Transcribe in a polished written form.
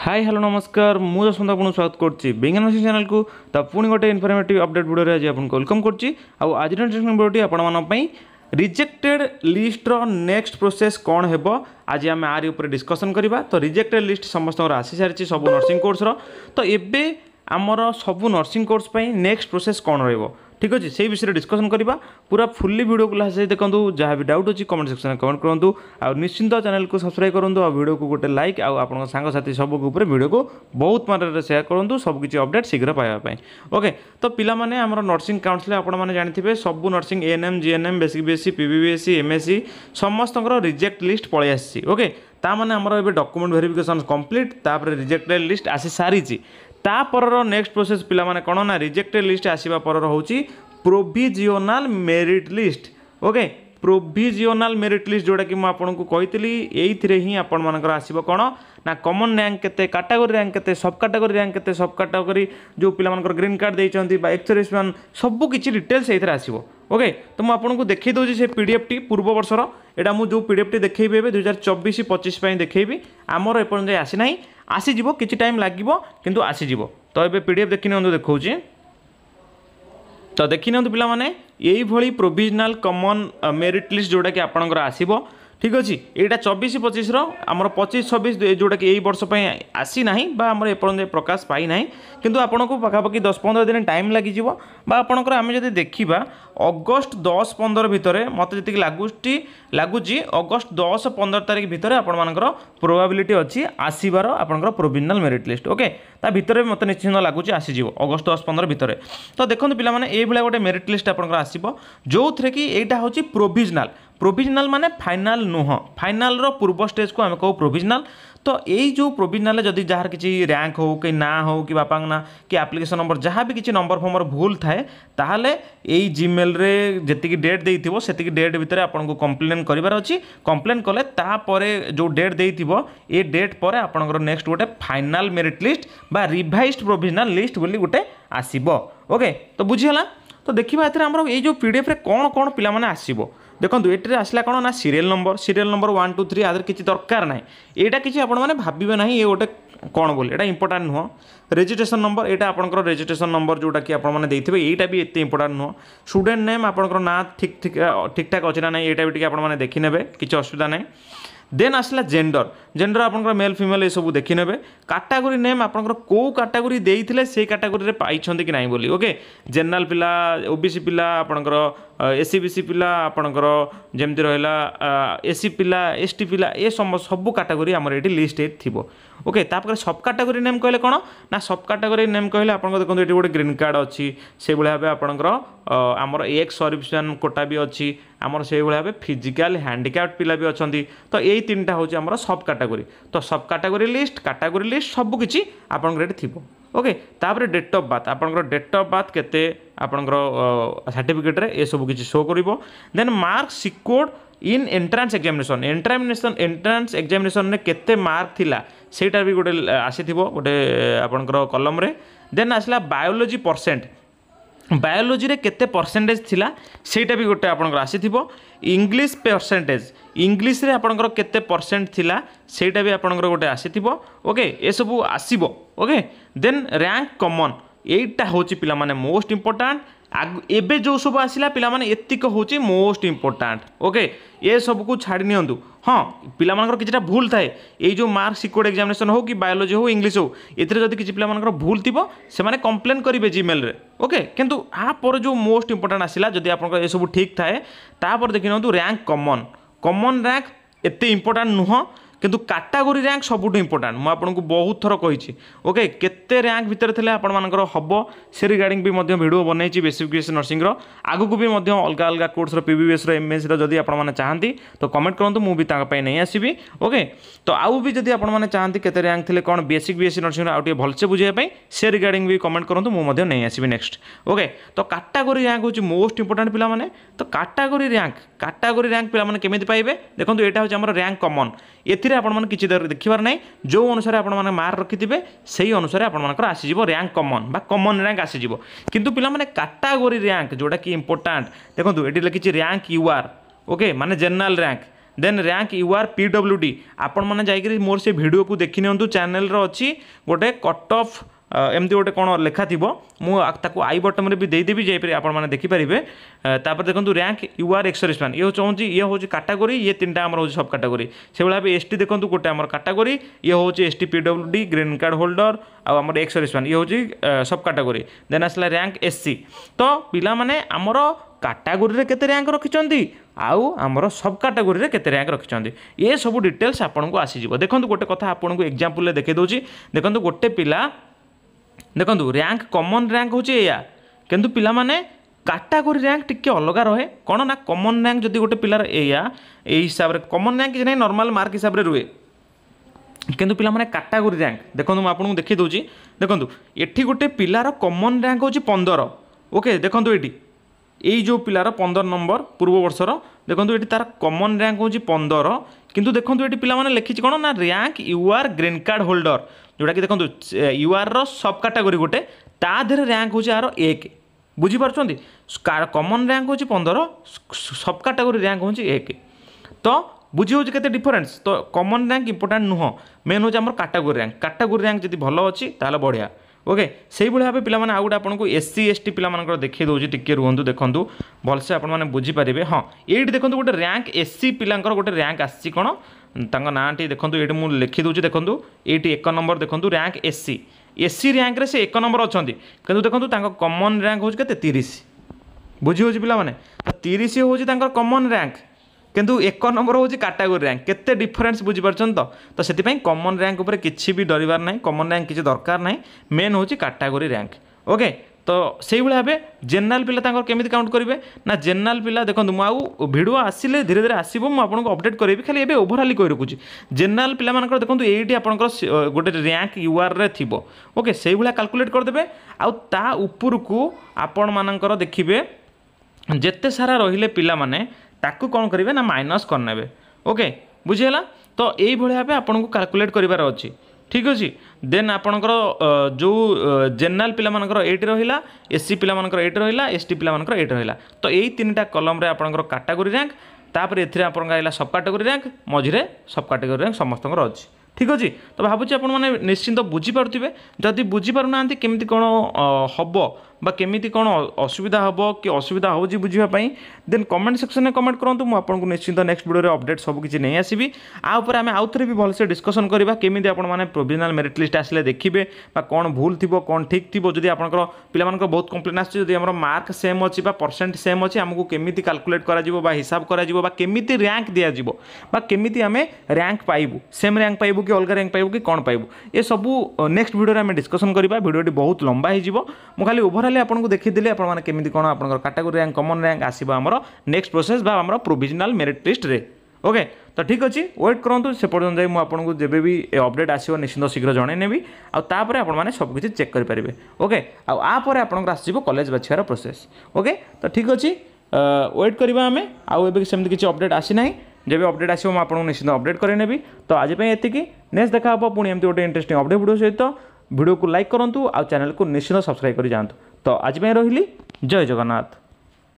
Hi hello नमस्कार मु जसवंत आपको स्वागत करछि बेंगन नर्सिंग चैनल को तो पुणी गोटे इनफॉर्मेटिव अपडेट वीडियो आज आपको वेलकम करछि आउ आज वीडियोटी आपण मानन पई रिजेक्टेड लिस्ट रो नेक्स्ट प्रोसेस कौन हेबो आज आम आरि ऊपर डिस्कशन करबा। तो रिजेक्टेड लिस्ट समस्त आसी सारी सब नर्सिंग कोर्स रो तो एबे आमर सब नर्सिंग कोर्स पई नेक्स्ट प्रोसेस कौन रहइबो ठीक अच्छे से विषय डिस्कसन करवा पूरा फुल्ली वीडियो को लास्ट देखो जहाँ भी डाउट अच्छी कमेंट सेक्शन में कमेंट करूँ आ निश्चिंत चैनल को सब्सक्राइब करूँ आ वीडियो को गोटे लाइक आउ सांगसाथी सब वीडियो को बहुत मात्रा सेयार करूँ सबकि अपडेट शीघ्र पाइबा ओके। तो पिलामाने आमर नर्सिंग काउंसिल आपने जानते सब nursing ANM GNM basic BSc PBBSc MSc समस्त रिजेक्ट लिस्ट पलि आसी ओके। ताने आमर ए डॉक्यूमेंट वेरिफिकेशन कंप्लीट तापर रिजेक्टेड लिस्ट आसी सारी तापर नेक्स्ट प्रोसेस पिला माने कोन ना रिजेक्टेड लिस्ट आसीबा पर होची provisional merit list okay. Provisional merit list जोड़ा कि मैं आपको कही ये ही आपण मानकर आसीबो कोन ना कॉमन रैंक केते कैटेगरी रैंक केते सब कैटेगरी रैंक केते सब कैटेगरी जो पिला मानकर ग्रीन कार्ड देइचंती बा एक्सर्विसमैन सब किछि डिटेल्स एथरे आसीबो ओके। तो मैं आपको देखै दोजी से पीडीएफ टी पूर्व वर्षर एटा मु जो पीडीएफ टी देखैबे 2024-25 पई देखैबी आमर एपन जे आसी नाही आसी जीवो किछि टाइम लागिवो किंतु आसी जीवो। तो एबे पीडीएफ देखि नियंतु देखौची तो देखि नियंतु पिला माने एई भली प्रोविजनल कॉमन मेरिट लिस्ट जोड़ा कि आपनकर आसीबो ठीक अच्छे यहाँ 24-25 आमर 25-26 जोटा कि यही वर्ष आसी ना आमर एपर्यंत प्रकाश पाई ना किंतु आपन को पखापाखि 10-15 दिन टाइम लगी आपणकर आम जब देखा अगस्ट 10-15 भितर मत जी लगुच अगस्ट 10-15 तारीख भितर आपर प्रोबाबिलिटी अच्छी आसबार आपंकर प्रोविजनल मेरिट लिस्ट ओके। ता भितर मत निश्चिंत लगुच आसीज अगस्ट 10-15 भितर। तो देखो पिलाने ये गोटे मेरिट लिस्ट आपंकर आसो जो थे कि यहाँ हूँ प्रोविजनल प्रोविजनल माने फाइनाल नुह फाइनाल रो पूर्व स्टेज को आम कहू प्रोविजनल। तो यही जो प्रोविजनल जदि जार किसी रैंक हो कि ना हो कि बापा ना कि एप्लिकेशन नंबर जहाँ भी किसी नंबर फंबर भूल थाए ताहले यही जीमेल रे जेतिकी डेट देइथिबो सेतिकी डेट भितर आपन को कंप्लेन करिवार अछि कंप्लेन कले तापरे जो डेट देइथिबो ए डेट पर आपनकर नेक्स्ट गोटे फाइनाल मेरिट लिस्ट बा रिवाइज्ड प्रोविजनल लिस्ट बोली गोटे आसीबो ओके। तो बुझिहला तो देखिबा एथरे हमर ए जो पीडीएफ रे कोन कोन पिला माने आसीबो देखो ये आसला कौन ना सीरियल नंबर 1 2 3 आदर किसी दरकार ना यहाँ किसी आपण मैंने भावे ना ये गोटे कौन बोले यहाँ इंपोर्टाट नुह। रेजिस्ट्रेशन नंबर यहाँ आपंकर रेजिस्ट्रेशन नंबर जोटा कि आपने यहाँ भी एत इंपोर्टाट नुह। स्टूडेंट नेम आपंकर ना ठीक ठीक ठाक अच्छे ना ना यहाँ भी आपने देखने किसी असुविधा ना। देन आसला जेंडर जेंडर आपंकर मेल फीमेल ये सब देखने कैटेगरी नेम आपंकर कौ कैटेगरी देइथिले से कैटेगरी रे पाइछन्ति कि नाही बोली ओके। जनरल पिला ओबीसी पिला आपंकर एससी बीसी पिला आपंकर जेमति रहला एससी पिला एसटी पिला ए सब कैटेगरी आमर एटी लिस्ट थिबो ओके। तापर सब कैटेगरी नेम कहले कोन ना सब कैटेगरी नेम कहले आपन देखो एटी गोटे ग्रीन कार्ड अच्छी से भाव आपंकर आमर एक्स सर्विसमैन कोटा भी अच्छी आमर से भाव फिजिकल हैंडिकैप्ड पिला भी अच्छी। तो यही 3टा हूँ आमर सब कैटेगरी। तो सब कैटेगरी लिस्ट सब किसी आपंकर थिबो ओके। तापर डेट ऑफ बर्थ आपंकर डेट ऑफ बर्थ केते आपंकर सर्टिफिकेट रे ए सब किसी शो करिवो। Then mark secured in entrance entrance examination ने केते मार्क थिला सेटा भी गोटे आसीथिबो गोटे आपनकर कलम रे। देन आसला बायोलॉजी परसेंट बायोलॉजी रे केते परसेंटेज थिला सेटा भी गोटे आपनकर आसीथिबो। इंग्लिश परसेंटेज इंग्लिश रे आपनकर केते परसेंट थिला सेटा भी आपनकर गोटे आसीथिबो ओके ए सब आसीबो ओके। देन रैंक कॉमन एटा होची पिला माने मोस्ट इंपोर्टेंट एबे जो सब आसिला पिला माने एतिक होची मोस्ट इंपोर्टेंट ओके। ये सब को छाड़ी नियंतु हाँ पिला मानकर किछटा भूल थाए ये जो मार्क सिक्योर्ड एग्जामिनेशन हो कि बायोलॉजी हो इंग्लिश हो एथिरे जदि किछि पिला मानकर भूल थिबो से माने कंप्लेन करिवे जीमेल रे ओके। किंतु आ पर जो मोस्ट इंपोर्टेंट आसिला जदि आपनकर ए सब ठीक थाए तापर देखि नियंतु रैंक कॉमन रैंक एते इंपोर्टेंट नुह किंतु कैटेगरी रैंक सबुठ इंपोर्टेंट मुझे आपको बहुत थर कही ओके। केते रैंक भितर थे आपण मानकर हम से रिगार्डिंग भी वीडियो बनई बेसिक बीएससी नर्सिंग आगक भी अलग अलग कोर्स पीबीबीएस एमएससी जदि आपने चाहती तो कमेंट करूँ मुझे नहीं आसबि ओके। तो आउ भी जदि आपने चाहती केते रैंक थे कौन बेसिक बीएससी नर्सिंग आउ भलसे बुझाई से रिगार्डिंग भी कमेंट करूँ मुझे नहीं आसबि नेक्स्ट ओके। तो कैटेगरी रैंक हूँ मोस्ट इंपोर्टेंट पिला माने। तो कैटेगरी रैंक पिला माने केमिति पाइबे देखो यहाँ हूँ आम रैंक कॉमन एथिरे आपण माने किछि देखिबार नाही जो अनुसार आपण माने मार्क रखिथिबे सेही अनुसार आपण मानकर आसीजिवो रैंक कॉमन बा कॉमन रैंक आसीजिवो। किंतु पिला माने कैटेगरी रैंक जोटा कि इंपोर्टेंट देखो एटी लिखिछि रैंक यूआर ओके माने general rank then rank UR PWD आपण मैंने जाकि मोर से वीडियो को देखी नि चैनल अच्छी गोटे कट ऑफ एमती गोटे कौन लेखा थी मुझे आई बटन में भी देदेवी जापर आपने देखिपारे तापर देखो रैंक यूआर एक्सर्विसमैन ये हूँ ये हूँ कैटेगोरी ये तीन आम हूँ सब कैटेगोरी से भाई एसटी देखो गोटे आम कैटेगोरी ये हूँ ST PWD green card holder आम एक्सर्विसमैन ये हूँ सब कैटेगोरी देन आसला रैंक एससी तो पिला माने आमर कैटेगोरी केते रैंक रखिंट आउ आमर सब कैटेगोरी केते रैंक रखिंट ये सब डिटेल्स आपन को आसीज देखो गोटे कथा आपन को एग्जांपल देखै दउची देखो गोटे पिला देखो रैंक कॉमन रैंक हूँ या किंतु पिला माने कैटेगोरी रैंक टिके अलग रहे कौन ना कॉमन रैंक जदि गोटे पिलार या हिसाब से कॉमन रैंक नहीं नॉर्मल मार्क हिसाब से रुए किंतु पिला माने कैटेगोरी रैंक देखो मैं आपको देखी दूसरी देखो ये गोटे पिलार कॉमन रैंक हूँ 15 ओके देखो ये जो पिलार 15 नंबर पूर्व वर्षर देखो ये तार कॉमन रैंक हूँ 15 किंतु देखो ये पिला माने लिखी कौन ना rank UR green card holder जोटा कि देखो यूआर सब कैटेगोरी गोटे ता देहरे रैंक हूँ यार 1 बुझीपार्टी कॉमन रैंक हूँ 15 सब कैटेगोरी रैंक हूँ 1 तो बुझी हो केते डिफरेंस तो कॉमन रैंक इंपोर्टेंट नुह मेन हूँ आम कैटेगोरी रैंक जब भल अच्छी ताहले बढ़िया ओके से भाव पे आउ गोटे आपको एससी एसटी पिला देखी दूसरी टिके रुहतु देखूँ भलसे आपने बुझीपारे हाँ ये देखो गोटे रैंक एससी पिला गोटे रैंक आसी कौन तांको नाटी देखो ये मुझे लिखी दूसरी देखो ये 1 नंबर देखो रैंक एससी एससी रैंक से 1 नंबर अच्छा किंतु देखो कॉमन रैंक हूँ के 30 बुझी हो पाने 30 हूँ कॉमन रैंक किंतु 1 नंबर हूँ कैटेगोरी रैंक केते डिफरेंस बुझीपार तो से कॉमन रैंक उपर किसी भी डरबार ना कॉमन रैंक किसी दरकार ना मेन हूँ कैटेगोरी रैंक ओके तो से भाव जेनराल पिला केमी काउंट करेंगे ना जेनराल पिला देखो मुझे भिडियो आसिले धीरे धीरे आसो मुझे अपडेट करी खाली एवं ओभरअली कही रखुच्छी जेनराल पिला देखो ये आपंकर गोटे रैंक यूआर रे थी ओके से भाया काल्कुलेट करदे आ उपरकू आपण मानकर देखिए जिते सारा रहिले पिला माने ताकू कौन करेंगे ना माइनस करने ओके बुझीगला तो यही भाव आपन को काल्कुलेट करार अच्छी ठीक अच्छे देन आपणकर जो जेनराल पिला एट रहा एससी पिला एट रहा एसटी पिला एट रहा तो यही 3टा कलम रे आपणकर कैटेगोरी रैंक तापर एथिरे आपन आइला सब कैटेगोरी रैंक मझिरे सब कैटेगोरी रैंक समस्तଙ୍କର अच्छी ठीक अच्छे तो भावुँ आपने निश्चिंत बुझीपारे जदि बुझीपार केमी कौन हम बा केमिति कौन असुविधा हम कि असुविधा हो बुझापी देन कमेंट सेक्शन में कमेंट करूँ मुझे निश्चिंत नेक्स्ट वीडियो अपडेट सबकि नहीं आसबि आउे आम आउ थे भी भलसे डिस्कसन करवा केमी आपने प्रोविजनल मेरिट लिस्ट आसिले देखिए कौन भूल थी कौन ठीक थी जदि आपंकर पिला बहुत कम्प्लेन आम मार्क सेम अच्छी परसेंट सेम अच्छी आमको केमी काल्कुलेट कर हिसाब करमी रैंक दिज्व केमी आम रैंक पाइबू सेम रैंक पाइबू कि अलग रैंक पाइबू कि कौन पाइबू ये सब नेक्स्ट वीडियो में डिस्कसन करवा वीडियो बहुत लंबा हो खाली ओभरअली आपको देखीदेली आपने केमी कौन आप कैटेगोरी रैंक कॉमन रैंक आसो आमर नेक्स्ट प्रोसेस बा आमर प्रोविजनल मेरिट लिस्ट रे ओके तो ठीक अच्छे वेट करूँ से पर्यटन जाए मुझे जब भी अपडेट आसो निश्चित शीघ्र जनइनेबी आपर आपने सबकि चेक करेंगे ओके आपर आपंकर आसो कॉलेज बाछियार प्रोसेस ओके तो ठीक अच्छे वेट करवा आम आगे सेमती किसी अपडेट आसी ना जब अपडेट आसो मुझे आपको निश्चित अपडेट करेनेबी तो आज ये नेक्स्ट देखा पुणी एमती गोटे इंटरेस्टिंग अपडेट वीडियो सहित वीडियो को लाइक करूँ आ चैनल को निश्चित सब्सक्राइब कर जातु तो आज रही जय जगन्नाथ।